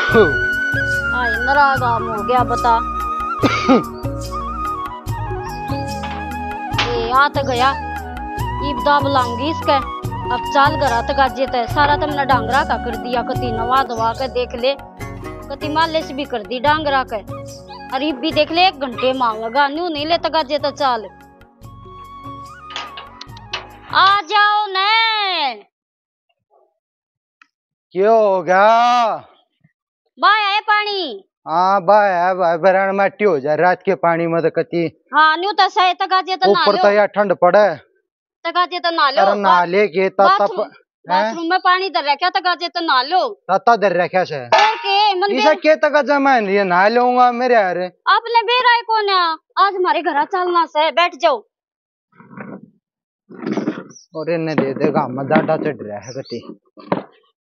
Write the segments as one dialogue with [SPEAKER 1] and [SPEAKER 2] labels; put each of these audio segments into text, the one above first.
[SPEAKER 1] आई नारागाम हो गया बता। ए आ तो गया ईब दाब लाऊंगी इसके। अब चाल गरा तो गाजे ते सारा तो मैंने डांगरा का कर दिया, कति नवा दवा के देख ले, कति माले से भी कर दी डांगरा के। अरे भी देख ले 1 घंटे मांगेगा, न्यू नहीं ले तो गाजे तो चाल। आ जाओ ने।
[SPEAKER 2] क्यों हो गया?
[SPEAKER 1] बाय आए पानी।
[SPEAKER 2] हाँ भाई बरान मट्टी हो जाए रात के पानी में तो कति।
[SPEAKER 1] हाँ न्यू तो सही तो गाजे तो ना लो।
[SPEAKER 2] ऊपर तो यार ठंड पड़े।
[SPEAKER 1] तो गाजे तो ना लो।
[SPEAKER 2] अरे ना ले के
[SPEAKER 1] बाथरूम में पानी दर रखा तो गाजे तो ना लो।
[SPEAKER 2] तता दर रखा से।
[SPEAKER 1] और के मन
[SPEAKER 2] इसे के तक जमा नहीं ना लूंगा मेरे यार।
[SPEAKER 1] आपने बेराय कौन है? आज हमारे घर चलना से, बैठ जाओ।
[SPEAKER 2] और इन्हें दे देगा हम ज्यादा चढ़ रहा है कति।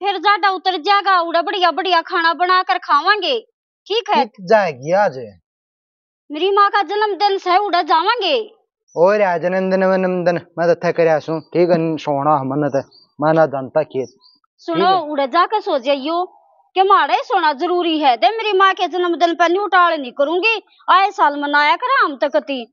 [SPEAKER 1] फिर ज्यादा उतर जाएगा, उड़ा बढ़िया बढ़िया खाना बना कर खावांगे, ठीक है?
[SPEAKER 2] जाएगी आज
[SPEAKER 1] मेरी माँ का जन्मदिन से उड़ा जावांगे।
[SPEAKER 2] और आज जन्मदिन मैं तो थक रहा हूँ, ठीक है सोना हमने तो माना जानता खेत।
[SPEAKER 1] सुनो उड़ा जाकर सो जाइयो कि हमारे सोना जरूरी है। दे मेरी माँ के जन्मदिन पर न्यू टाल नहीं करूंगी, आए साल मनाया कर हम तक कती।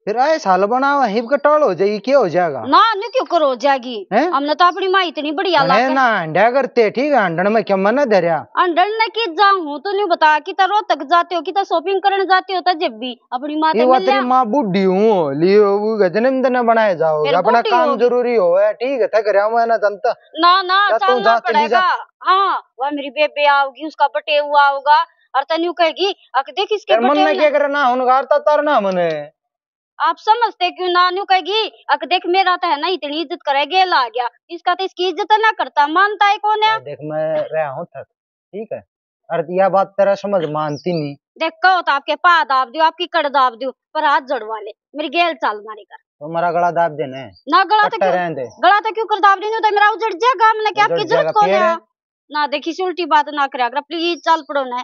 [SPEAKER 2] फिर आए साल बनावा हिप का टाल हो जाएगी, क्या हो जाएगा?
[SPEAKER 1] ना न्यू क्यों करो हो जाएगी? हमने तो अपनी माँ इतनी बढ़िया
[SPEAKER 2] लागे ना अंडा करते, ठीक है अंडन में क्या मना दे रहा? अंडन
[SPEAKER 1] ने की जाऊं तो नहीं बता कि तो रोहतक जाते हो कि तो शॉपिंग करने जाते हो तो जब भी अपनी माँ
[SPEAKER 2] ये तेरी माँ बुढ़ी हूँ लियो जन्मदिन बनाए जाओ, अपना काम जरूरी हो है, ठीक है थक रहा हूँ ना जनता।
[SPEAKER 1] ना चलना पड़ेगा। हाँ वह मेरी बेबे आओगी, उसका बटे हुआ होगा और तन्यू कहेगी देख इसके
[SPEAKER 2] मन में क्या करना उनका तरना मने। आप
[SPEAKER 1] समझते क्यों ना? न्यू कहेगी देख मेरा तो है ना इतनी इज्जत करे गेला आ गया, इसका तो इसकी इज्जत ना करता, मानता है कौन है? देख मैं रहा हूँ थक, ठीक है अरे यह बात तेरा समझ मानती नहीं। देख कहो तो आपके पा दाब दो, आपकी कड़ दाब दो, पर हाथ जड़वा ले मेरी गेल चाल मारी कर। तो मेरा गला दाब देने ना, गला तो क्यों कर दाब रही? तो मेरा उजड़ जाएगा, मैंने क्या आपकी जरूरत कौन है ना? देखी उल्टी बात ना करे प्लीज, चल पड़ो ना।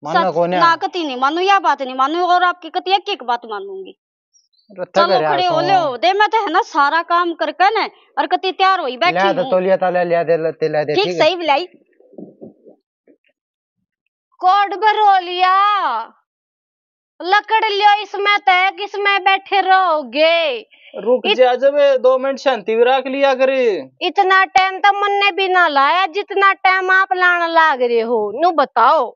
[SPEAKER 1] ना कती नहीं मानू, यह बात नहीं मानू, और आपकी कती एक बात मानूंगी। चलो खड़े हो ले दे, मैं तो है ना सारा काम करके ना और कती तैयार होई बैठी हूं। तो लिया ताले लिया दे ठीक सही बिलाई कोड भरो लिया, लकड़ लियो इसमें तय किसमें बैठे रहोगे। रुक जा जब 2 मिनट शांति भी रख लिया करे। इतना टाइम तो मन ने भी ना लाया जितना टाइम आप लाने लाग रहे हो। नु बताओ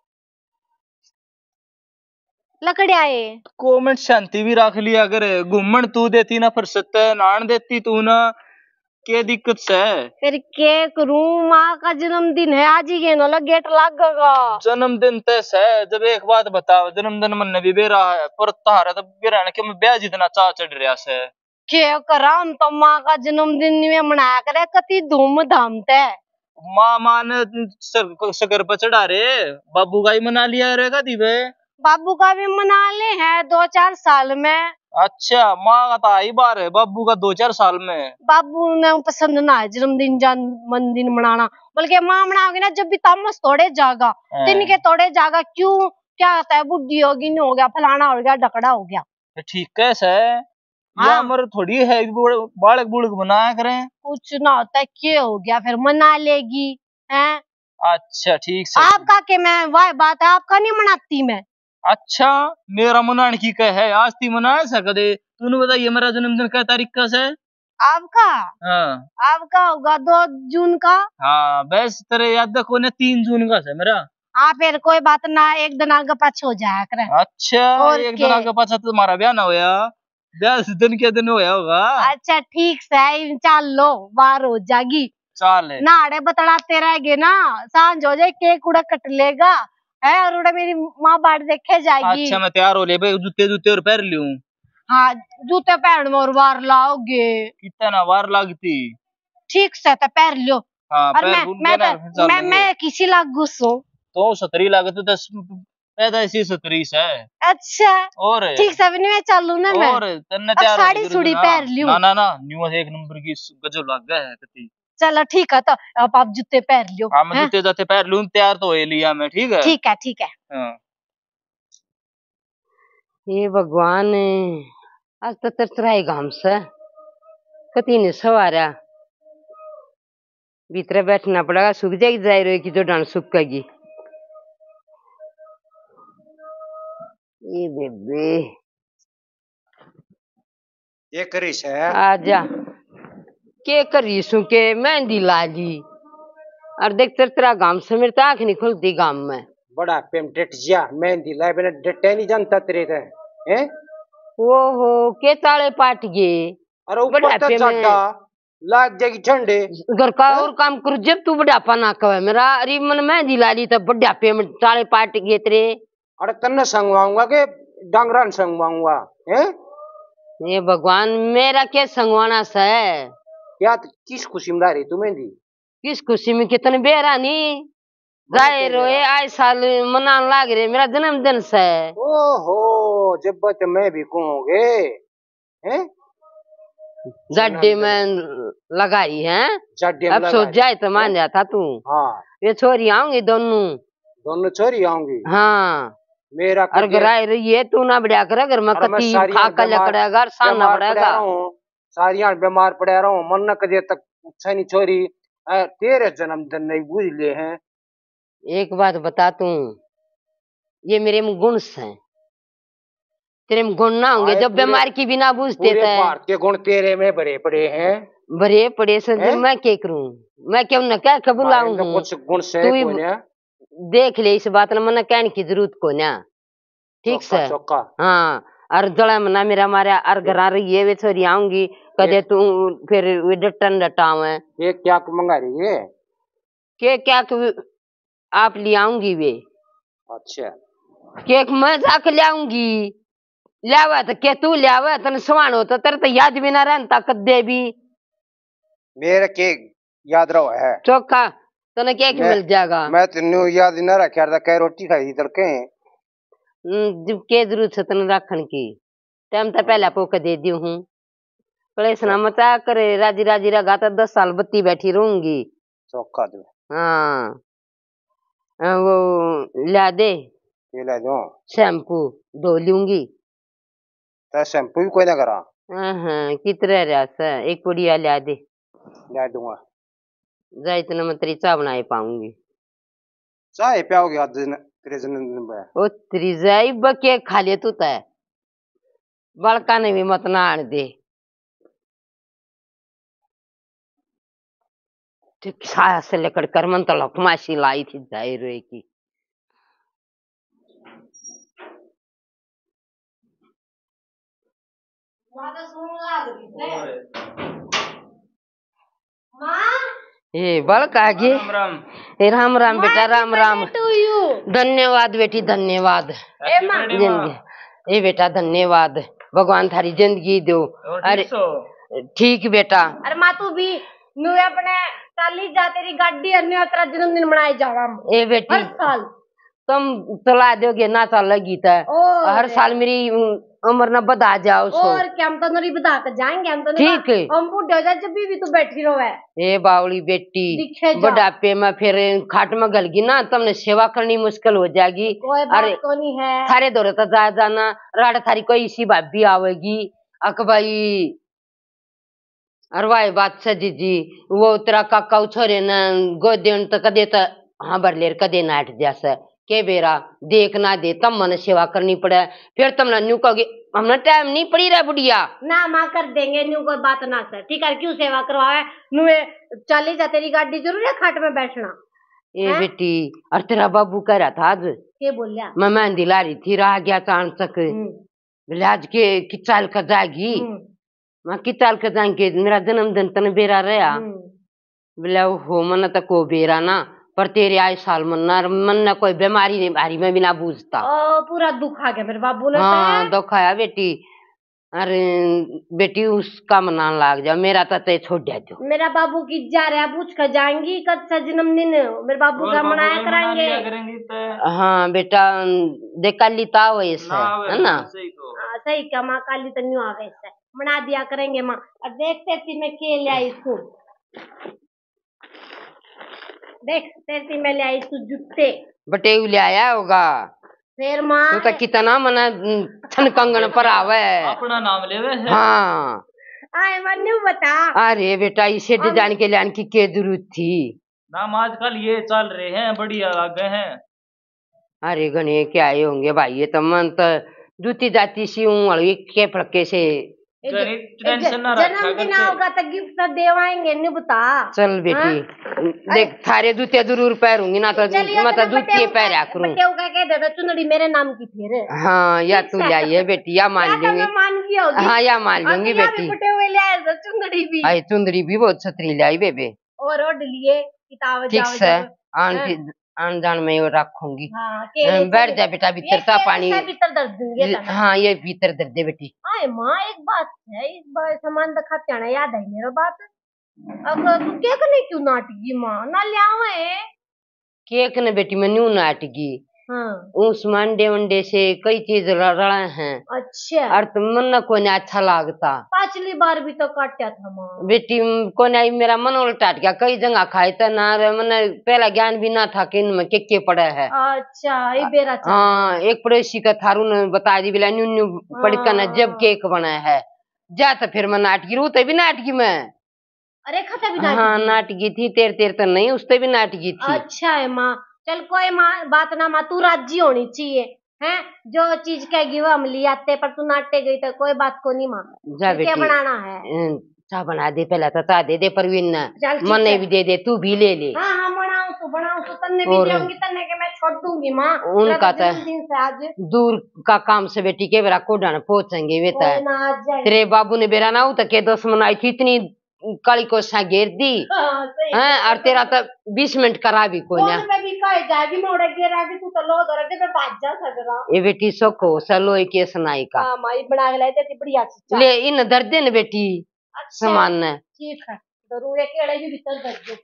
[SPEAKER 1] लकड़ी आए को मिनट शांति भी रख लिया करे। घूमन तू देती ना फुर्सत, नान देती तू ना, क्या दिक्कत से? फिर के करूं, माँ का जन्मदिन है आज ही ना गेट लगेगा। जन्मदिन तैसे है, जब एक बात बताओ जन्मदिन मन भी बेरा है पर तारा तो बेरा है कि मैं ब्याह जितना चाह चढ़ रहा से। क्या करा हम तो माँ का जन्मदिन में मनाया करे कति धूमधाम ते। माँ ने सकर पर चढ़ा रे, बाबू का ही मना लिया रहेगा दीवे। बाबू का भी मना ले है 2-4 साल में। अच्छा माँ का तो आई बार है, बाबू का 2-4 साल में। बाबू ने पसंद ना है जन्मदिन मनाना, बल्कि माँ मनाओगी ना जब भी तामस तोड़े जागा, तीन के तोड़े जागा। क्यों क्या होता है, बुढ़ी होगी नहीं हो गया, फलाना हो गया, ढकड़ा हो गया। ठीक कैसे है? हाँ। मर थोड़ी है बालक बुड़क बनाया करें, कुछ ना होता है क्या हो गया, फिर मना लेगी है। अच्छा ठीक है आपका के मैं वह बात है, आपका नहीं मनाती मैं। अच्छा मेरा मनाने की कह है, आज ती मना सकते। तूने बताइए मेरा जन्मदिन क्या तारीख का है? आपका हाँ आपका होगा 2 जून का। हाँ बस तेरे याद रखो ने 3 जून का है मेरा। हाँ फिर कोई बात ना, एक दिन आगे पाछे हो जाया करे। अच्छा और एक दिन आगे पाछे तो तुम्हारा ब्याह ना होया, 10 दिन के दिन होया होगा। अच्छा ठीक है चल लो, बार हो जाएगी चाल नाड़े बतड़ाते रहेगे ना, सांझ हो जाए केक उड़ा कट लेगा है और उड़ा मेरी माँ बाट देखे जाएगी। अच्छा मैं तैयार हो ले भाई, जूते जूते और पहन लूं। हाँ जूते पहन और वार लाओगे कितना वार लगती? ठीक से तो पहन लो। हाँ, और मैं किसी लाग गुस्सो तो 17 लागत 10 पैदा इसी 17 से। अच्छा और ठीक से मैं चलू ना, मैं और तन्ने तैयार साड़ी सुड़ी पहन लूं। ना न्यू 1 नंबर की गजब लग गया है कती। चलो ठीक है तो आप जूते पहन लियो। हाँ मैं जूते जाते पहन लूं, तैयार तो हो लिया मैं। ठीक है ठीक है हाँ।
[SPEAKER 3] ये भगवान आज तो तरतराएगा हमसे, कती ने सवारा भीतर बैठना पड़ेगा, सूख जाएगी जाए की जो डांड सूखेगी। ये बेबे
[SPEAKER 2] ये करीस है
[SPEAKER 3] आजा के करीसू के मेहंदी लाली और देख तेरा गांव से मेरी आंख नहीं खुलती गांव में।
[SPEAKER 2] बड़ा पेमटेट जिया मेहंदी लाए बिना डटे नहीं जानता तेरे हैं।
[SPEAKER 3] ओहो के ताले पाट गए।
[SPEAKER 2] अरे ऊपर तो चढ़ा लाग जाएगी ठंडे
[SPEAKER 3] घर का और काम करू जब तू बुढ़ापा ना कहे मेरा। अरे मन मेहंदी लाली तब बुढ़ापे में ताले पाट गए तेरे।
[SPEAKER 2] अरे तन्ने संगवाऊंगा के डांगरान संगवाऊंगा हैं।
[SPEAKER 3] ये भगवान मेरा क्या संगवाना सा है।
[SPEAKER 2] क्या किस खुशी में ला रही तू मेहंदी?
[SPEAKER 3] किस खुशी में कितने बेरानी जाए रोए आए साल मनाने लाग रहे मेरा जन्मदिन से।
[SPEAKER 2] ओहो जब बच मैं भी कहूँगे हैं
[SPEAKER 3] जड्डे में लगाई है।
[SPEAKER 2] जड्डे
[SPEAKER 3] अब सोच जाए तो मान जाता तू।
[SPEAKER 2] हाँ
[SPEAKER 3] ये छोरी आऊंगी दोनों
[SPEAKER 2] छोरी आऊंगी।
[SPEAKER 3] हाँ
[SPEAKER 2] मेरा
[SPEAKER 3] अगर आए रही है तू ना बढ़िया कर अगर मैं कती खाका लकड़ेगा सामना पड़ेगा।
[SPEAKER 2] सारियां बीमार पड़ा रहा हूँ मन न कदे तक नहीं छोरी तेरे जन्मदिन नहीं बुझ ले हैं।
[SPEAKER 3] एक बात बता तू ये मेरे में गुण हैं तेरे में गुण ना होंगे जब बीमार की बिना बूझते थे।
[SPEAKER 2] भारत के गुण तेरे में बड़े बड़े हैं।
[SPEAKER 3] बड़े पड़े से मैं क्या करूं मैं क्यों न क्या कबूलाऊं
[SPEAKER 2] कुछ गुण से
[SPEAKER 3] देख ले इस बात न मन कहने की जरूरत को ना ठीक से। हाँ और जड़ा मना मेरा मारा और घर रही है वे छोरी आऊंगी कदे तू फिर वे डटन डटाव है।
[SPEAKER 2] ये क्या मंगा रही है
[SPEAKER 3] के क्या आप ले आऊंगी वे।
[SPEAKER 2] अच्छा
[SPEAKER 3] केक मैं जाके ले आऊंगी लियावा तो के तू लियावा तन सवान होता तेरे तो याद भी ना रहता कदे भी।
[SPEAKER 2] मेरे केक याद रहो है
[SPEAKER 3] चौका तने केक मिल जाएगा।
[SPEAKER 2] मैं तेनू याद ना रखा था कई रोटी खाई थी तड़के
[SPEAKER 3] जब के जरूरत है तन रखन की टाइम तो पहले पोक दे दी हूँ कलेश ना मचा करे राजी राजी रगा तो 10 साल बत्ती बैठी रहूंगी।
[SPEAKER 2] चौका दो
[SPEAKER 3] हाँ वो ला दे
[SPEAKER 2] ला दो
[SPEAKER 3] शैम्पू धो लूंगी।
[SPEAKER 2] तो शैम्पू भी कोई ना करा।
[SPEAKER 3] हाँ कितने रहा एक पुड़िया ला दे
[SPEAKER 2] ला दूंगा
[SPEAKER 3] जा इतना मैं तेरी चाय बनाए पाऊंगी।
[SPEAKER 2] चाय पियाओगे आज तेरे जन्मदिन पे
[SPEAKER 3] ओ तेरी जाई बके खा ले तू तय बड़का ने भी मत ना आने दे साया से लेकर कर मन तो लकमाशी लाई थी जाए रोए की। ये बड़का आगे राम राम बेटा राम राम। धन्यवाद बेटी धन्यवाद जिंदगी ये बेटा धन्यवाद भगवान थारी जिंदगी दो। अरे ठीक बेटा।
[SPEAKER 1] अरे माँ तू भी नु अपने चाली जा तेरी गाड़ी अन्य तेरा जन्मदिन मनाए जावा
[SPEAKER 3] ए बेटी
[SPEAKER 1] हर साल
[SPEAKER 3] तुम चला दोगे ना चलेगी तो हर साल मेरी उम्र न बता जाओ सो।
[SPEAKER 1] और क्या हम तो नरी बता कर जाएंगे हम तो
[SPEAKER 3] ठीक है
[SPEAKER 1] हम बूढ़े हो जाए जब भी तू बैठी रहो है।
[SPEAKER 3] ए बावली बेटी बुढ़ापे में फिर खाट में गलगी ना तुमने सेवा करनी मुश्किल हो जाएगी।
[SPEAKER 1] अरे नहीं है
[SPEAKER 3] थारे दौरे तो जा जाना राड थारी कोई इसी भाभी आवेगी अकबाई अरवाई बात सजी जी वो तेरा काका छोरे न गोदे तो कदे तो हाँ बरलेर कदे नाट जैसे के बेरा देख ना दे तब मन सेवा करनी पड़े फिर तुमने न्यू कहोगे हमने टाइम नहीं पड़ी रहा बुढ़िया
[SPEAKER 1] ना माँ कर देंगे न्यू कोई बात ना सर ठीक है क्यों सेवा करवाए नुए चली जा तेरी गाड़ी जरूर है खाट में बैठना।
[SPEAKER 3] ए बेटी और तेरा बाबू कह रहा था आज
[SPEAKER 1] के बोलिया
[SPEAKER 3] मैं मेहंदी ला रही थी रह गया अचानक बोले आज के किचाल का जाएगी मैं किचाल का जाएंगे मेरा जन्मदिन तन बेरा रहा बोले हो मन तो को बेरा ना पर तेरे आए साल मन न कोई बीमारी नहीं भारी में भी ना बूझता।
[SPEAKER 1] पूरा दुख आ गया मेरे बाबू ने।
[SPEAKER 3] हाँ दुख आया बेटी अरे बेटी उसका मना लाग जा मेरा तो छोड़ दिया जो
[SPEAKER 1] मेरा बाबू की जा रहा है पूछ कर जाएंगी कब सा जन्मदिन मेरे बाबू का मनाया कराएंगे।
[SPEAKER 3] हाँ बेटा देख काली ताव है ना
[SPEAKER 1] सही क्या माँ काली तो न्यू आवे मना दिया करेंगे माँ और देखते थी मैं खेल आई इसको देख तेरी मैं ले आई तू जूते
[SPEAKER 3] बटे ले आया होगा
[SPEAKER 1] फिर माँ
[SPEAKER 3] तो कितना मना छन कंगन पर आवे
[SPEAKER 1] अपना नाम लेवे है।
[SPEAKER 3] हाँ
[SPEAKER 1] आए मनु बता।
[SPEAKER 3] अरे बेटा इसे डिजाइन के लाने की क्या जरूरत थी?
[SPEAKER 1] नाम आजकल ये चल रहे हैं, बढ़िया आगे हैं।
[SPEAKER 3] अरे गणे क्या ही होंगे भाई, ये तो मन तो जूती जाती सी हूँ के फड़के से।
[SPEAKER 1] टेंशन ना रखा
[SPEAKER 4] जन्मदिन होगा तो गिफ्ट देवाएंगे नहीं बता।
[SPEAKER 3] चल बेटी देख थारे जूते जरूर पहनूंगी ना तो मतलब जूती पहरा करूँ।
[SPEAKER 4] कह देता चुनरी मेरे नाम की फिर।
[SPEAKER 3] हाँ या तू लाइए बेटी या मान लूंगी।
[SPEAKER 4] मान गई होगी।
[SPEAKER 3] हाँ या मान लूंगी बेटी।
[SPEAKER 4] हुए ले आए चुनरी भी।
[SPEAKER 3] आई चुंदरी भी बहुत छतरी लाई बेबे।
[SPEAKER 4] और लिए किताब
[SPEAKER 3] ठीक है आन जान में रखूंगी। बैठ जा बेटा भीतर सा पानी।
[SPEAKER 4] भीतर दर्द दूंगी।
[SPEAKER 3] हाँ ये भीतर दर्द दे बेटी।
[SPEAKER 4] आए माँ एक बात है, इस बार सामान दिखाते आना याद है मेरा बात। अब तू केक नहीं क्यों नाटगी माँ ना ले आवे?
[SPEAKER 3] केक न बेटी मैं न्यू नाटगी।
[SPEAKER 4] हाँ।
[SPEAKER 3] उस मंडे वंडे से कई चीज रड़े हैं।
[SPEAKER 4] अच्छा।
[SPEAKER 3] और तुम मन को नहीं अच्छा लगता।
[SPEAKER 4] पिछली बार भी तो काटा था माँ।
[SPEAKER 3] बेटी को नहीं मेरा मन उल्टाट गया, कई जगह खाए तो ना मैंने पहला ज्ञान भी ना था कि इनमें के पड़े है।
[SPEAKER 4] अच्छा ये बेरा।
[SPEAKER 3] हाँ एक पड़ोसी का थारू ने बता दी बिला न्यू न्यू पड़का न जब केक बना है जा तो फिर मैं नाटकी रू तो भी नाटकी में।
[SPEAKER 4] अरे खाता भी
[SPEAKER 3] हाँ नाटकी थी तेर तो नहीं उससे भी नाटकी थी।
[SPEAKER 4] अच्छा है माँ चल कोई बात ना माँ, तू राजी होनी चाहिए हैं, जो चीज कहेगी वो हम ले आते, पर तू नाटे गई तो कोई बात को नहीं माँ। क्या बनाना है?
[SPEAKER 3] चाह बना दे पहले तो चा दे दे परवीन मन भी दे दे तू भी ले ले।
[SPEAKER 4] हाँ हाँ बनाऊं तो तन्ने भी दूंगी, तन्ने के मैं छोड़ दूंगी माँ।
[SPEAKER 3] उनका तो दूर का काम से बेटी के बेरा कोडान पहुंचेंगे वे तो तेरे बाबू ने बेरा ना हो तो के 10 मनाई थी इतनी काली को घेर दी। हाँ और तेरा तो 20 मिनट करा भी कोई ना। ये बेटी सोको सलो के सुनाई का
[SPEAKER 4] बना के लाए बढ़िया
[SPEAKER 3] ले इन दर्द न बेटी। अच्छा, सामान ने
[SPEAKER 4] ठीक है तो रूए केड़े भी भीतर दर्द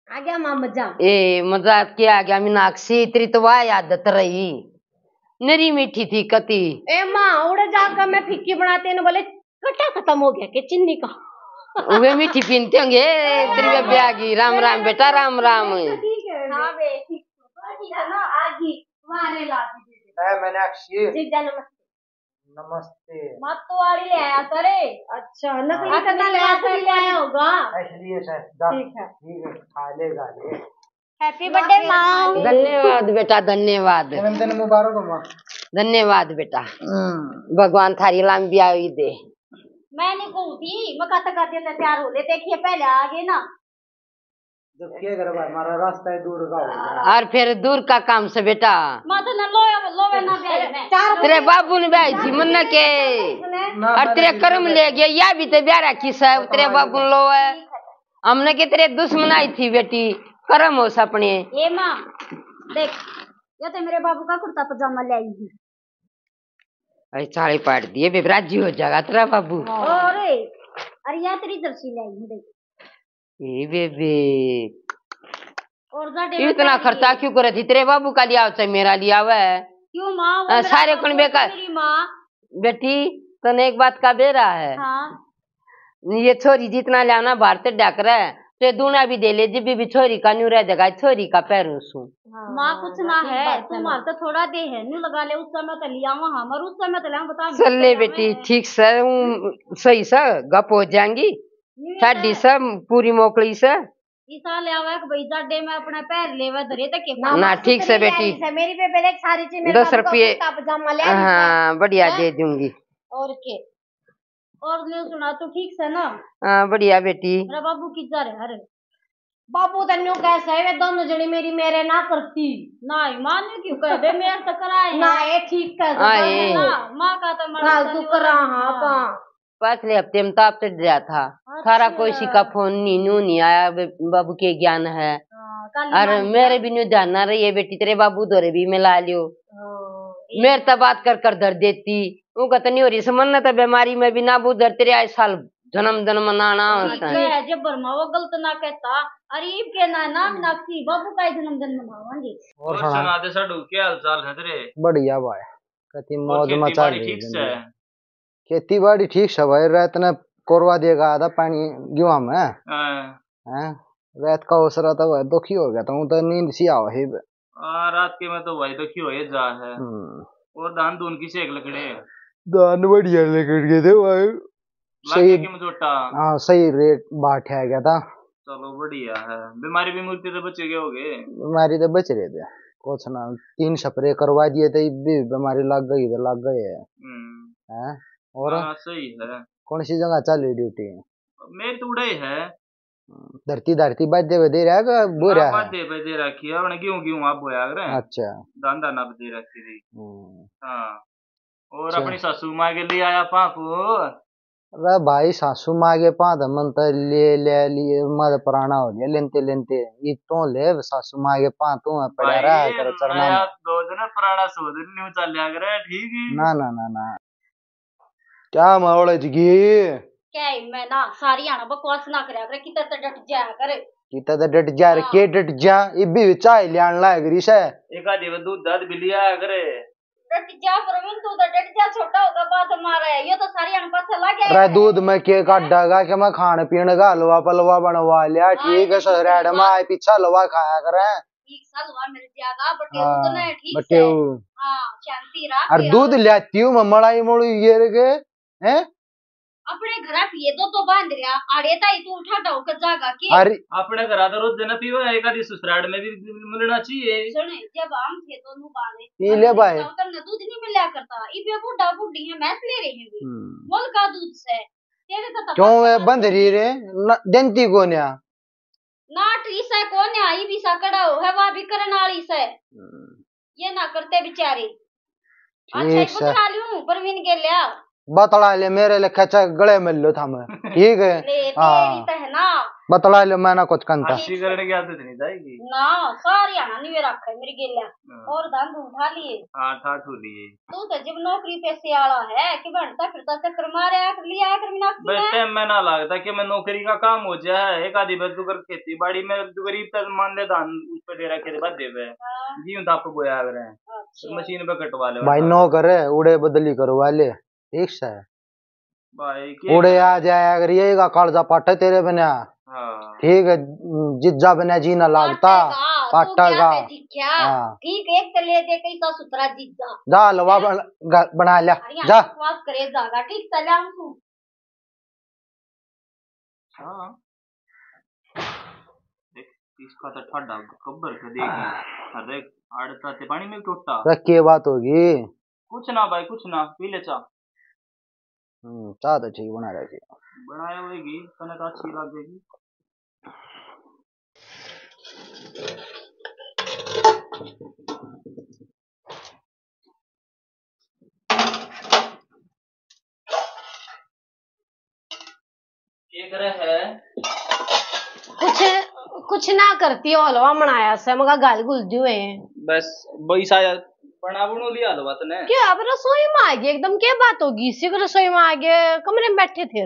[SPEAKER 4] आ गया मां मजा।
[SPEAKER 3] ए मजा क्या आ गया मीनाक्षी तेरी तो वाह आदत रही नरी मीठी थी कती।
[SPEAKER 4] ए माँ उड़े जाकर मैं फिक्की बनाते न बोले कटा खत्म हो गया के चिन्नी का।
[SPEAKER 3] वे मीठी पीनते होंगे तेरी ब्यागी। राम राम बेटा राम राम।
[SPEAKER 4] ठीक है हाँ बे ठीक है ना आगी मारे ला
[SPEAKER 2] है मीनाक्षी
[SPEAKER 4] जी जा नमस्ते।
[SPEAKER 2] नमस्ते।
[SPEAKER 4] मत तो आड़ी ले आया करे। अच्छा नकली करना ले आया होगा
[SPEAKER 2] इसलिए सर
[SPEAKER 4] ठीक है
[SPEAKER 2] खा लेगा ले।
[SPEAKER 4] हैप्पी बर्थडे माँ।
[SPEAKER 3] धन्यवाद बेटा धन्यवाद।
[SPEAKER 2] जन्मदिन मुबारक हो माँ।
[SPEAKER 3] धन्यवाद बेटा भगवान थारी लंबी आयु दे।
[SPEAKER 4] मैं नहीं कहती मैं कहता करते तैयार हो ले देखिए पहले आगे ना
[SPEAKER 2] जब क्या कर हमारा रास्ता है दूर का
[SPEAKER 3] और फिर दूर का काम से बेटा तेरे बाबू ने ब्याह थी मन के और तेरे कर्म ले गया या भी तो ब्याह किस है तेरे बाबू लो है हमने के तेरे दुश्मन आई थी बेटी कर्म हो सपने।
[SPEAKER 4] ये माँ देख ये तो मेरे बाबू का कुर्ता पजामा ले आई थी।
[SPEAKER 3] अरे साड़ी पाट दिए बेबराजी हो जाएगा तेरा बाबू।
[SPEAKER 4] अरे अरे यार तेरी जर्सी ले आई देख
[SPEAKER 3] ये बेबे
[SPEAKER 4] और
[SPEAKER 3] इतना खर्चा क्यों करे थी तेरे बाबू का लिया चाहे मेरा लिया हुआ है
[SPEAKER 4] क्यों माँ
[SPEAKER 3] सारे कौन बेकार बेटी तने एक बात का बेरा है।
[SPEAKER 4] हाँ?
[SPEAKER 3] ये छोरी जितना लाना बाहर से डक रहा है तो दूना भी दे ले जब भी छोरी का न्यू रह जाएगा छोरी का पैर सू।
[SPEAKER 4] माँ कुछ ना है तुम्हारा तो थोड़ा दे है न्यू लगा ले उस समय तो लिया हमारे उस समय तो बता
[SPEAKER 3] चल ले बेटी ठीक से सही से गप हो जाएंगी साड़ी सब पूरी मोकली से
[SPEAKER 4] ईसा ले आवा भाई जाडे में अपना पैर लेवा धरे तक
[SPEAKER 3] ना ठीक से बेटी
[SPEAKER 4] मेरी पे पहले सारी चीज
[SPEAKER 3] 10 रुपये हाँ बढ़िया दे दूंगी।
[SPEAKER 4] और के और ले सुना तो ठीक से ना।
[SPEAKER 3] हाँ बढ़िया बेटी
[SPEAKER 4] मेरा बाबू किधर है? अरे बाबू तन्नू कैसा है वे दोनों जनी मेरी मेरे ना करती ना मान्य क्यों कर दे मेरे तो कराए ना ये ठीक कर माँ का तो मरा तू करा। हाँ
[SPEAKER 3] पिछले हफ्ते में ताप चढ़ गया था सारा कोई का फोन नीनू नहीं आया बाबू के ज्ञान है और मेरे भी न्यू जानना रही है बेटी तेरे बाबू दौरे भी मिला लियो मेरे तो बात कर कर दर देती वो कहते नहीं हो रही समझना तो बीमारी में भी ना बुधर तेरे आए साल जन्मदिन मनाना
[SPEAKER 4] जब बर्मा वो गलत ना कहता अरे के ना नाम नाक्षी बाबू का जन्मदिन मनावांगे।
[SPEAKER 1] और सुना दे साडू क्या हाल चाल है तेरे?
[SPEAKER 2] बढ़िया भाई कति मौज मचा रही
[SPEAKER 1] है
[SPEAKER 2] खेती बाड़ी ठीक है भाई रात ने कोरवा देगा आधा पानी गेहूं में हैं रात का ओसरा तो भाई दुखी हो गया तो तो नींद सी आओ है
[SPEAKER 1] रात के में तो भाई दुखी हो जा है और धान दून की सेक लकड़े
[SPEAKER 2] दान बढ़िया लेकर गए थे भाई, सही हाँ सही रेट बाट है गया था।
[SPEAKER 1] चलो बढ़िया है, बीमारी भी मुझे तो बच गए होगे।
[SPEAKER 2] बीमारी तो बच रहे थे कुछ ना, 3 स्प्रे करवा दिए थे, बीमारी लग गई तो लग गई है। और
[SPEAKER 1] सही है।
[SPEAKER 2] कौन सी जगह चली ड्यूटी?
[SPEAKER 1] मेरी तो उड़ाई है।
[SPEAKER 2] धरती बाध्य दे रहा है बो रहा है?
[SPEAKER 1] बाध्य दे रखी है उन्हें, क्यों आप बोया करे।
[SPEAKER 2] अच्छा
[SPEAKER 1] दांदा ना दे रखी थी। हाँ और अपनी सासू माँ के लिए आया पापू।
[SPEAKER 2] अरे भाई सासू माँ के पास मन तो ले लिए मत पुराना हो गया लेनते लेनते ये तो ले सासू माँ के पास तू पड़ा रहा कर चरना में
[SPEAKER 1] 2 दिन पुराना सोच न्यू चल लिया करे ठीक है।
[SPEAKER 2] ना ना ना ना क्या मावड़े जी
[SPEAKER 4] क्या मैं ना सारी आना बकवास ना करया करे, कितना तो डट जाया करे,
[SPEAKER 2] कितना तो डट जा रे के डट जा ये भी चाय लेन लायक रिश है।
[SPEAKER 1] एक आधी में दूध दाद भी लिया करे।
[SPEAKER 4] डट जा प्रवीण, तू तो डट जा, छोटा होगा बात हमारा है, ये तो सारी आना पास लगे
[SPEAKER 2] रे दूध में के काटेगा कि मैं खाने पीने का हलवा पलवा बनवा लिया ठीक है ससुराल में आए पीछा हलवा खाया करे।
[SPEAKER 4] एक साल हुआ मिल जाएगा बटे उतने ठीक है। हाँ शांति रख।
[SPEAKER 2] और दूध लेती हूँ मैं मलाई मोड़ी ये रे हैं
[SPEAKER 4] अपने घर पिए तो बांध रहा आड़े ताई तू उठा डाउ कर जागा के।
[SPEAKER 2] अरे
[SPEAKER 1] अपने घर तो रोज दिन पियो, एक आधी ससुराल में भी मिलना चाहिए।
[SPEAKER 4] सुने जब हम थे तो नु बाने
[SPEAKER 2] पी ले भाई
[SPEAKER 4] तो न दूध नहीं मिला करता, इबे बुड्ढा बुड्ढी है मैस ले रहे हैं मोल का दूध से तेरे तो
[SPEAKER 2] क्यों वे बंद रही रे जनती को न्या
[SPEAKER 4] ना ट्री से कौन आई भी सकड़ा हो है वा भी करन वाली से ये ना करते बेचारे। अच्छा एक बता लूं परवीन के लिया
[SPEAKER 2] बतला ले मेरे लिए खचा गले में लो था मैं ठीक है।
[SPEAKER 4] तेरी तो है ना
[SPEAKER 2] बतला ले मैं ना कुछ कंता
[SPEAKER 1] करने की आदत नहीं जाएगी
[SPEAKER 4] ना सारी आना नहीं रखा है मेरी गेलिया और दान उठा लिए।
[SPEAKER 1] हां ठाठ लिए
[SPEAKER 4] तू तो जब नौकरी पैसे वाला है कि बनता फिरता चक्कर मारे कर लिया कर मीनाक्षी
[SPEAKER 1] बस टाइम में ना लगता कि मैं नौकरी का काम हो जाए, एक आधी बस कर खेती बाड़ी में गरीब तक मान ले धान उस पे दे रखे बाद देवे जीव तो आपको बोया कर रहे हैं मशीन पे कटवा ले
[SPEAKER 2] भाई नो करे उड़े बदली करवा ले ठीक से भाई उड़े आ जाए अगर ये का कालजा पाटे तेरे बिना ठीक है जिज्जा बिना जीना लगता पाटा का
[SPEAKER 4] ठीक एक तो ले दे कैसा सुथरा जिज्जा
[SPEAKER 2] जा लवा बना लिया जा
[SPEAKER 4] बकवास करे जागा ठीक सलाम तू।
[SPEAKER 1] हां इसका तो ठंडा कब्बर के देगी अरे आड़ता से पानी में टूटता
[SPEAKER 2] क्या बात होगी?
[SPEAKER 1] कुछ ना भाई कुछ ना पी ले चा।
[SPEAKER 2] चाह तो ठीक बना रही
[SPEAKER 1] बनाया होगी तने तो अच्छी लगेगी। क्या कर रहा है?
[SPEAKER 4] कुछ ना करती हो हलवा बनाया से मगा गाल गुल जुए
[SPEAKER 1] बस वही शायद बना बनो लिया हलवा तने
[SPEAKER 4] क्या अब रसोई में आ गए एकदम क्या बात होगी इसी को रसोई में आ गए कमरे में बैठे थे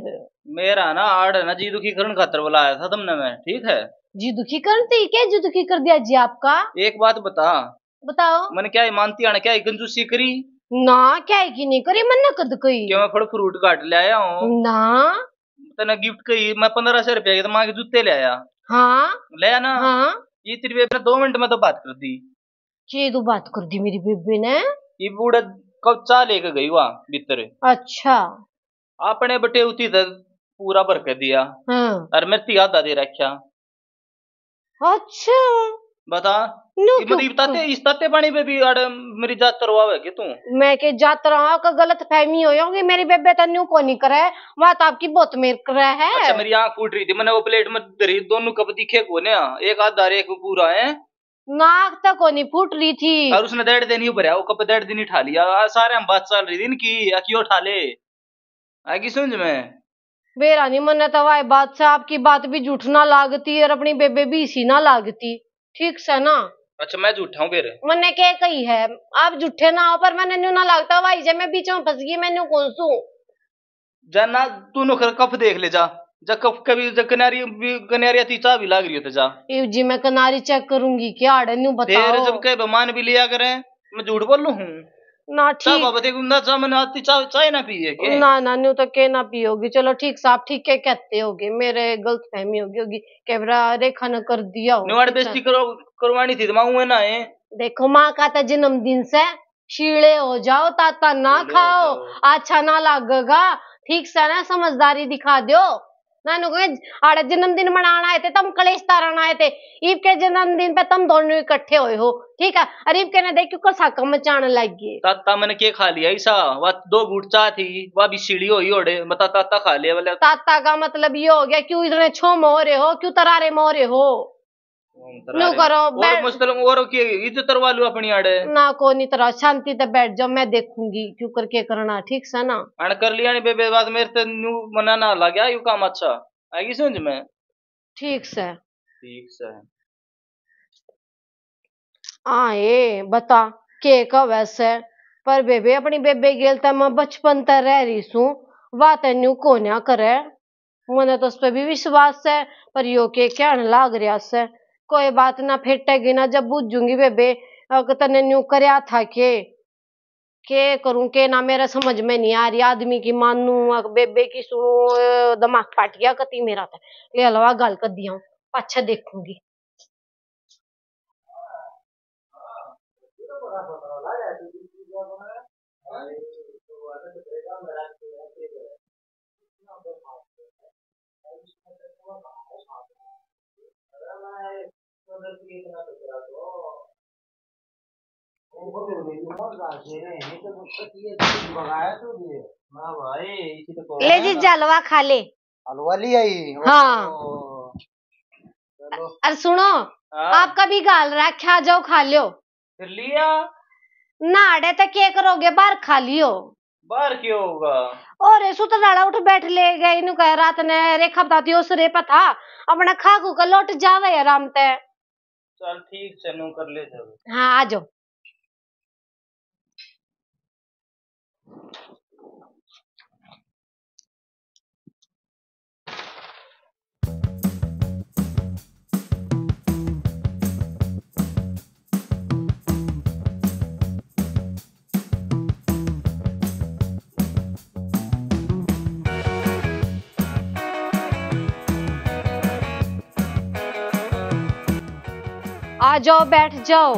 [SPEAKER 1] मेरा ना आड़ है ना जी दुखी करण खातर बुलाया था तुमने मैं ठीक है
[SPEAKER 4] जी दुखी करती क्या जी दुखी कर दिया जी आपका? एक
[SPEAKER 1] बात बताओ
[SPEAKER 4] मैंने
[SPEAKER 1] क्या मानती आना क्या कंजूसी करी
[SPEAKER 4] ना क्या की नहीं करी मन न कद कही
[SPEAKER 1] क्यों मैं फल फ्रूट काट ले आया हूँ
[SPEAKER 4] ना
[SPEAKER 1] तने गिफ्ट कही मैं 1500 रुपया के तो मां के जूते ले आया।
[SPEAKER 4] हाँ
[SPEAKER 1] ले आया ना
[SPEAKER 4] हाँ
[SPEAKER 1] ये तेरी बेबे 2 मिनट में तो बात कर दी
[SPEAKER 4] ये तो बात कर दी मेरी बेबे ने
[SPEAKER 1] ये बूढ़ा कब चा लेके गई वहां भीतर
[SPEAKER 4] अच्छा
[SPEAKER 1] आपने बटे उती तक पूरा भर कर दिया और मेरे आधा दे रखा।
[SPEAKER 4] अच्छा
[SPEAKER 1] बता इस ताते पानी पे भी मेरी जात तरवावे के तू
[SPEAKER 4] मैं के जात रहा का गलत फहमी हो होगी मेरी बेबे तन्यू को नहीं करे बात आपकी बहुत मेर करे है।
[SPEAKER 1] अच्छा मेरी आंख फूट रही थी मैंने वो प्लेट में धरी दोनों कप दिखे को ना एक आधा एक पूरा है
[SPEAKER 4] नाक तक को नहीं फूट रही थी
[SPEAKER 1] और उसने 1.5 दिन ही भरा वो कप 1.5 दिन ही ठा लिया सारे हम बात चल रही थी इनकी क्यों ठा ले आगे समझ में
[SPEAKER 4] बेरा नहीं मन तो वाई बात से आपकी बात भी झूठ ना लागती और अपनी बेबे भी इसी ना लागती ठीक से ना।
[SPEAKER 1] अच्छा मैं झूठा हूँ फिर
[SPEAKER 4] मैंने क्या कही है आप झूठे ना हो पर मैंने न्यू ना लगता भाई जब मैं बीच में फंस गई मैंने कौन सू
[SPEAKER 1] जाना तू नौकर कफ देख ले जा जब कफ कभी जब कनारिया तीचा भी लाग रही हो तो जा
[SPEAKER 4] जी मैं कनारी चेक करूंगी क्या आड़े न्यू बताओ
[SPEAKER 1] तेरे जब कह बेमान भी लिया करें मैं झूठ बोल लू हूँ
[SPEAKER 4] ना ठीक
[SPEAKER 1] चाय ना पिए के
[SPEAKER 4] ना न्यू तो के ना पियोगी चलो ठीक साहब ठीक है कहते होगे मेरे गलत फहमी होगी कैमरा रेखा न कर दिया हो
[SPEAKER 1] बेइज्जती करवानी थी तो मां ना है
[SPEAKER 4] देखो माँ का तो जन्मदिन से शीले हो जाओ ताता ना खाओ, अच्छा ना लगेगा, ठीक से ना समझदारी दिखा दो। नानू आड़े जन्मदिन मनाना आए थे, तुम कलेश तारण आए थे, ईब के जन्मदिन पे तुम दोनों इकट्ठे हुए हो, ठीक है। और ईब के ने देख क्यों साका मचाने लग गए।
[SPEAKER 1] ताता मैंने के खा लिया ऐसा, वह 2 गुट चाह थी, वह भी सीढ़ी हुई ओढ़े, बता ताता खा लिया वाले।
[SPEAKER 4] ताता का मतलब ये हो गया, क्यों इतने छो मोरे हो, क्यों तरारे मोरे हो, नो करो
[SPEAKER 1] और मुस्तलम और की इज्जत करवा लो अपनी आड़े
[SPEAKER 4] ना, को नहीं तरह शांति से बैठ जाओ, मैं देखूंगी क्यों करके करना, ठीक से ना।
[SPEAKER 1] अन कर लिया नहीं बेबे बात मेरे से न्यू मना ना लग गया, यू काम अच्छा आएगी समझ में,
[SPEAKER 4] ठीक से
[SPEAKER 1] ठीक।
[SPEAKER 4] आए बता के का वैसे, पर बेबे अपनी बेबे गेल त मैं बचपन तक रह रही सू, बात न्यू को ना करे, मने तो उस पर भी विश्वास है, पर यो के क्या लाग रहा से, कोई बात ना फेटेगी ना, जब बुझूंगी बेबे तने न्यू करया था के करूं के ना, मेरा समझ में नहीं आ रही, आदमी की मानू बेबे की सुनू, दिमाग फाट गया कती मेरा था, ले अलावा गाल कर दिया, अच्छा देखूंगी। ले जी जलवा खा ले,
[SPEAKER 2] हलवा ली आई।
[SPEAKER 4] हाँ अरे सुनो, आपका भी गाल रखा, जाओ खा लियो।
[SPEAKER 1] फिर लिया
[SPEAKER 4] नाड़े तक क्या करोगे, बाहर खा लियो।
[SPEAKER 1] बाहर क्यों होगा,
[SPEAKER 4] और ऐसो तो लाड़ा उठ बैठ ले गए, इन्हू कह रात ने रेखा बताती उस रे पर था, अपना खा खू कर लौट जावे आराम ते।
[SPEAKER 1] चल ठीक से नू कर ले जाओ।
[SPEAKER 4] हाँ आ जाओ। आ जाओ बैठ जाओ।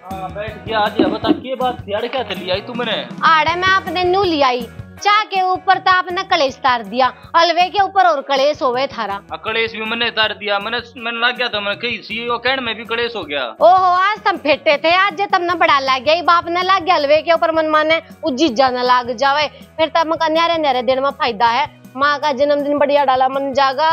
[SPEAKER 1] हाँ बैठ गया, आज बता के बात थी, अरे क्या चली आई तुमने?
[SPEAKER 4] आड़े मैं आपने नू ली आई, चाय के ऊपर तो आपने कलेश तार दिया, हलवे के ऊपर और कलेश होवे थारा।
[SPEAKER 1] कलेश भी मैंने तार दिया, मैंने लग गया था, मैं कहीं सी वो कहने में भी कलेश हो गया।
[SPEAKER 4] ओहो आज तुम फेटे थे, आज जे तुमने बड़ा लग गया, बाप ने लग गया हलवे के ऊपर, मन माने उजीजा न लाग जावे, फिर तब न्यारे न्यारे दिन में फायदा है, माँ का जन्मदिन बढ़िया डाला मन जागा,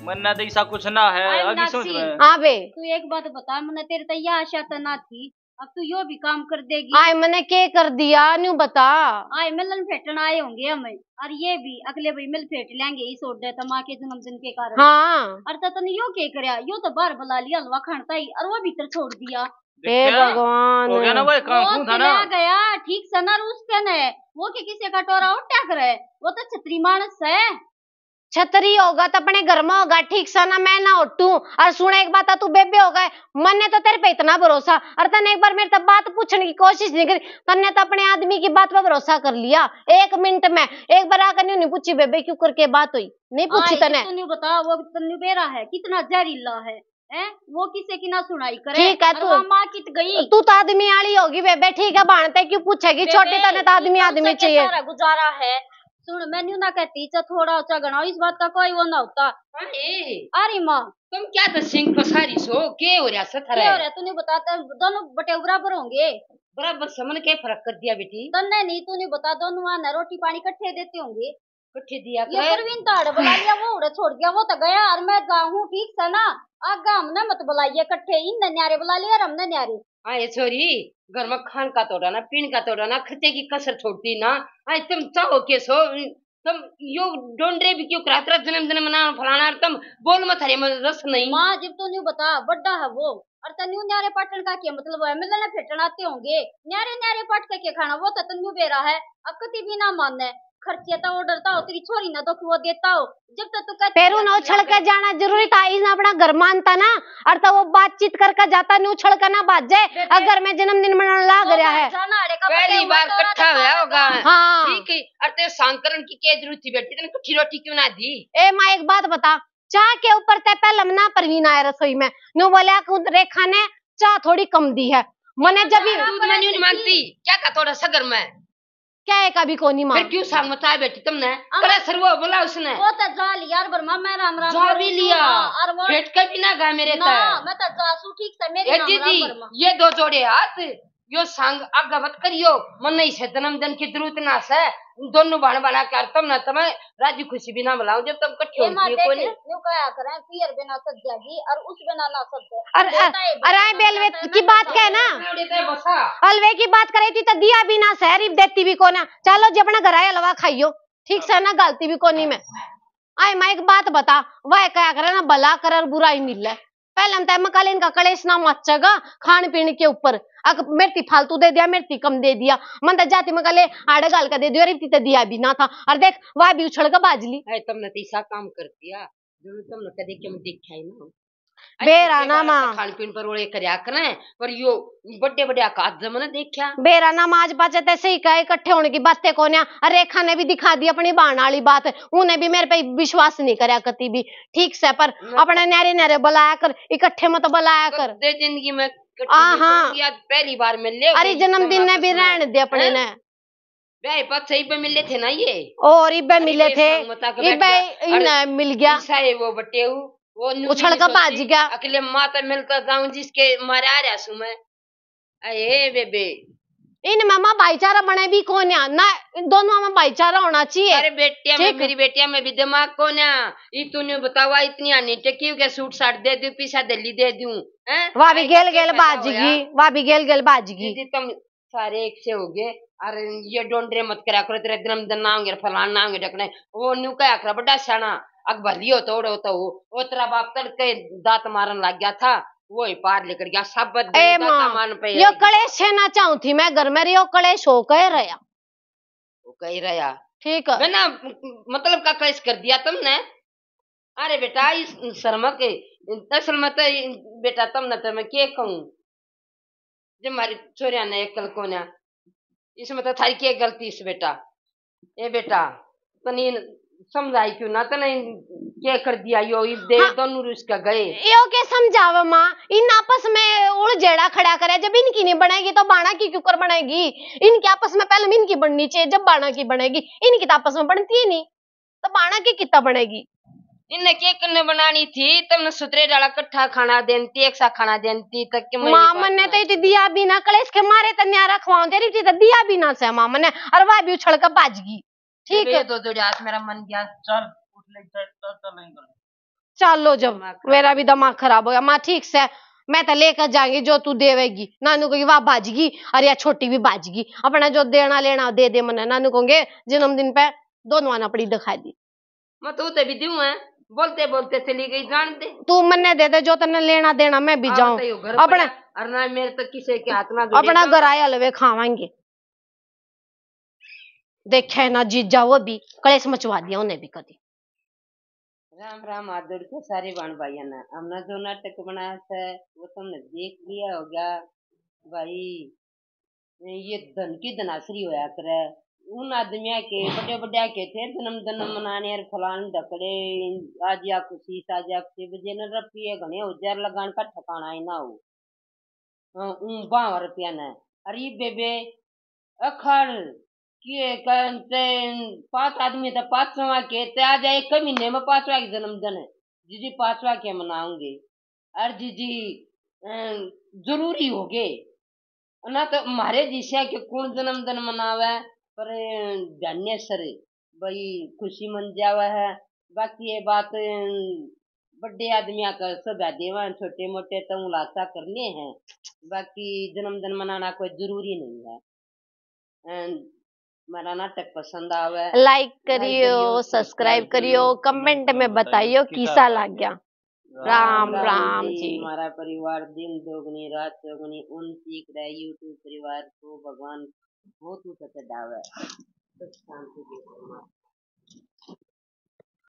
[SPEAKER 1] मन्ना तो ऐसा कुछ ना है, आगे सोच में।
[SPEAKER 4] हाँ बे
[SPEAKER 5] तू एक बात बता, मैंने तेरे तो यह आशा तो ना थी, अब तू यो भी काम कर देगी।
[SPEAKER 4] आय मैंने के कर दिया न्यू बता।
[SPEAKER 5] आय मिलन फेटन आए होंगे हमें, और ये भी अगले भाई मिल फेट लेंगे इस ओडे तो माँ के जन्मदिन के कारण।
[SPEAKER 4] हाँ
[SPEAKER 5] और तने यो के करया, यो तो बाहर बुला लिया हलवा खानता ही, और वो भीतर छोड़ दिया।
[SPEAKER 4] हे भगवान,
[SPEAKER 1] हो गया ना, वो काम था ना
[SPEAKER 5] गया ठीक से ना रूसते ने, वो के किसी का टोरा उठा करे, वो तो छतरी मानस है,
[SPEAKER 4] छतरी होगा तो अपने घर में होगा, ठीक सा ना मैं ना उठू। और सुन एक बात, तू बेबे हो गए, मैंने तो तेरे पे इतना भरोसा, और तने एक बार मेरे तब बात पूछने की कोशिश नहीं करी, तने तो अपने आदमी की बात पे भरोसा कर लिया, 1 मिनट में एक बार आकर नहीं पूछी बेबे क्यों करके बात हुई, नहीं पूछी तने।
[SPEAKER 5] तू बता वो तन्नू बेरा है कितना जहरीला है, वो किसे की ना सुनाई करे।
[SPEAKER 4] ठीक है, तू
[SPEAKER 5] माँ कित गई,
[SPEAKER 4] तू तो आदमी आली होगी बेबे, ठीक है, बाणते क्यों पूछेगी, छोटे तने तो आदमी चाहिए।
[SPEAKER 5] सारा गुजारा है, सुन मैं न्यू ना कहती चा थोड़ा ऊंचा गणाओ, इस बात का कोई वो ना होता। अरे माँ
[SPEAKER 3] तुम क्या तो सिंह पसारी सो के हो रहा सथर
[SPEAKER 5] क्या हो रहा, तूने बताता दोनों बटे बराबर होंगे,
[SPEAKER 3] बराबर समन के फर्क कर दिया बेटी,
[SPEAKER 5] तन्ने नहीं तूने बता, दोनों आना रोटी पानी इकट्ठे देते होंगे,
[SPEAKER 3] इकट्ठे दिया
[SPEAKER 5] ये परवीन ताड़ बुला लिया, वो उड़े छोड़ दिया, वो तो गया, और मैं हूँ ठीक से ना, आगा हमने मत बुलाइए इकट्ठे, इन न्यारे बुला लिया और हमने न्यारे।
[SPEAKER 3] हाँ ये छोरी घर में खान का तोड़ा ना, पीन का तोड़ा ना, खर्चे की कसर छोड़ती ना, आई तुम चाहो के सो, तुम यो डोंडरे भी क्यों करा, तेरा जन्मदिन मना फलाना, तुम बोल मत हरे में रस नहीं।
[SPEAKER 5] माँ जब तू न्यू बता बड्डा है वो, और तन्यू न्यारे पाटन का क्या मतलब है, मिलने फेटन आते होंगे, न्यारे न्यारे पाट का क्या खाना, वो तो तन्यू बेरा है, अकती भी ना मानने, खर्चे तो वो डरता हो, तेरी छोरी ना तो वो देता हो, जब तक तू कहती
[SPEAKER 4] पेरू न उछल कर जाना जरूरी था, इस अपना घर मानता ना, और तो वो बातचीत करके जाता, नहीं उछल कर ना बात जाए, अगर मैं जन्मदिन मनाने लाग रहा है,
[SPEAKER 3] पहली बार इकट्ठा हुआ होगा।
[SPEAKER 4] हाँ
[SPEAKER 3] ठीक है, अरे सांकरण की क्या जरूरत थी बेटी, तेने कुछ रोटी क्यों ना दी।
[SPEAKER 4] ए माँ एक बात बता, चाय के ऊपर ते पहले ना परवीन आया रसोई में, नो बोला रेखा ने चाय थोड़ी कम दी है,
[SPEAKER 3] मैंने जब नहीं मानती क्या का थोड़ा सगर में क्या है कभी को नहीं मार क्यों सांग मचा बेटी तुमने करे सरवो बोला उसने
[SPEAKER 5] वो तो जा लिया यार बरमा मैं राम राम
[SPEAKER 3] जा भी लिया
[SPEAKER 5] और वो
[SPEAKER 3] फेट के बिना गा मेरे
[SPEAKER 5] ना मैं तो जासू ठीक से मेरी राम राम बरमा
[SPEAKER 3] ये दो जोड़े हाथ यो संग आगवत करियो मन नहीं से जन्मदिन की जरूरत ना से दोनों बहन बना कर तुम ना तुम्हें राजी खुशी भी ना बुलाओ जब तुम इकट्ठे होती है कोई
[SPEAKER 5] न्यू क्या करें पियर बिना सज जाएगी और उस बिना ना सज
[SPEAKER 4] अरे बेलवे की बात कहे ना हलवे की बात करे थी तो दिया भी ना शहरी देती भी को ना चलो जी अपना घर आए हलवा खाइयो ठीक से ना गलती भी कोनी में आए मैं एक बात बता वह क्या करे ना भला कर बुरा ही मिल रहा पहले तय कल इनका कलेश ना मचेगा खान पीने के ऊपर अगर मिर्ची फालतू दे दिया मिर्ची कम दे दिया मन तो जाती में कले आड़े गाल का दे दिया रिप्ती तो दिया भी ना था और देख वह भी उछल का बाजली
[SPEAKER 3] तुमने तीसरा काम कर दिया जो तुमने कभी क्यों देखा ही ना
[SPEAKER 4] बेरा ना मां
[SPEAKER 3] खान पीन पर ओले करया करें पर यो बड़े बड़े आकाश जमने देखा
[SPEAKER 4] बेरा ना मां आज बचे तैसे ही कहे इकट्ठे होने की बातें को ना रेखा ने भी दिखा दी अपनी बाण वाली बात उन्हें भी मेरे पे विश्वास नहीं करया कती भी ठीक से पर अपने नारे नारे बुलाया कर इकट्ठे मत बुलाया कर
[SPEAKER 3] दे जिंदगी में
[SPEAKER 4] हाँ
[SPEAKER 3] पहली बार मिल ले
[SPEAKER 4] अरे जन्मदिन ने भी रहने दे अपने ने
[SPEAKER 3] भाई पत सही पे मिले थे ना ये
[SPEAKER 4] और इब्बे मिले थे इब्बे मिल गया
[SPEAKER 3] वो बटे वो
[SPEAKER 4] उछल का भाज गया
[SPEAKER 3] अकेले माता मिलकर गाँव जिसके मारे आ रहा सु मैं अरे बेबे
[SPEAKER 4] इन मामा भाईचारा बने भी कौन ना दोनों में भाईचारा होना चाहिए
[SPEAKER 3] अरे बेटिया में मेरी बेटिया में भी दिमाग कौन ये तूने बतावा इतनी आनी टेकी के सूट साट दे दूं पीछा दिल्ली दे दूं
[SPEAKER 4] वह भी गेल गेल बाजगी वह भी गेल गेल बाजगी
[SPEAKER 3] तुम सारे एक से हो गए अरे ये डोंडरे मत करा करो तेरे जन्मदिन ना होंगे फलान ना होंगे ढकने वो न्यू क्या करा बड़ा शाना अग भली हो तो वो तेरा बाप तड़के दांत मारन लग गया था वो ही पार लेकर गया सब मान पे
[SPEAKER 4] यो कलेश ना चाहूं थी मैं घर में रियो कलेश हो कह रहा
[SPEAKER 3] वो कह रहा
[SPEAKER 4] ठीक है
[SPEAKER 3] ना मतलब का कलेश कर दिया तुमने अरे बेटा इस शर्मा के असल में तो बेटा तुमने तो मैं क्या कहूँ जब हमारी छोरिया ने एक कल को ना इसमें तो थारी क्या गलती इस बेटा ए बेटा तो नहीं समझाई क्यों ना तो नहीं क्या कर दिया यो दे हाँ, दोनों रुस्का गए
[SPEAKER 4] यो के समझावा माँ इन आपस में उलझेड़ा खड़ा करे जब इनकी नहीं बनेगी तो बाणा की क्यों कर बनेगी इनके आपस में पहले इनकी बननी चाहिए जब बाणा की बनेगी इनकी तो आपस में बनती ही नहीं तो बाणा की कितना बनेगी
[SPEAKER 3] इन्हें क्या करने बनानी थी तुमने सुतरे डाला कट्ठा खाना देती एक सा खाना देती तक के
[SPEAKER 4] मामन ने तो दिया भी ना कलेश के मारे तो न्यारा खवाओ दे रही थी तो दिया भी ना से मामन ने और वह भी उछल कर बाजगी ठीक है
[SPEAKER 3] दो मेरा मन गया चल उठ ले
[SPEAKER 4] चलो जब मेरा भी दिमाग खराब हो गया माँ ठीक से मैं तो लेकर जाएंगी जो तू देवेगी नानू को वाह बाजगी और या छोटी भी बाजगी अपना जो देना लेना दे दे मना नानू कहोगे जन्मदिन पे दोनों आना पड़ी दिखा दी
[SPEAKER 3] मैं तो भी दूं है बोलते बोलते चली गई जान दे
[SPEAKER 4] तू मन्ने दे दे जो तने लेना देना मैं भी जाऊं अपना
[SPEAKER 3] अरे मेरे तो किसी के हाथ ना
[SPEAKER 4] अपना घर आया हलवे खावाएंगे देखे ना जीजा वो भी कलेश मचवा दिया उन्हें भी कभी
[SPEAKER 3] राम राम आदर के सारे बाण भाइया ना हमने जो नाटक बनाया था वो तुमने देख लिया होगा भाई ये धन की धनासरी होया करे उन आदमिया के बड़े बड़े के थे जन्मदिन मनाने और फलान ढकड़े आज या खुशी आज या खुशी बजे न रुपये घने हजार लगान का ठिकाना ही ना हो 52 रुपया न अरे बेबे अखड़ किए कहते 5 आदमी तो 5वां के ते आ जाए एक महीने में 5वां के जन्मदिन है जीजी 5वां के मनाऊंगे अरे जीजी जरूरी हो गए ना तो हमारे जिसे के कौन जन्मदिन मनावे पर जानिए सर भाई खुशी मन जावा है बाकी ये बात बड़े आदमिया का सब देवा छोटे मोटे तो मुलाकात करने हैं बाकी जन्मदिन मनाना कोई जरूरी नहीं है मेरा नाटक पसंद आवे
[SPEAKER 4] लाइक करियो सब्सक्राइब करियो कमेंट में बताइयो कैसा लग गया राम राम जी
[SPEAKER 3] हमारा परिवार दिन दोगुनी रात चौगुनी उन सीख रहे यूट्यूब परिवार को भगवान बहुत ऊंचा चढ़ावा है।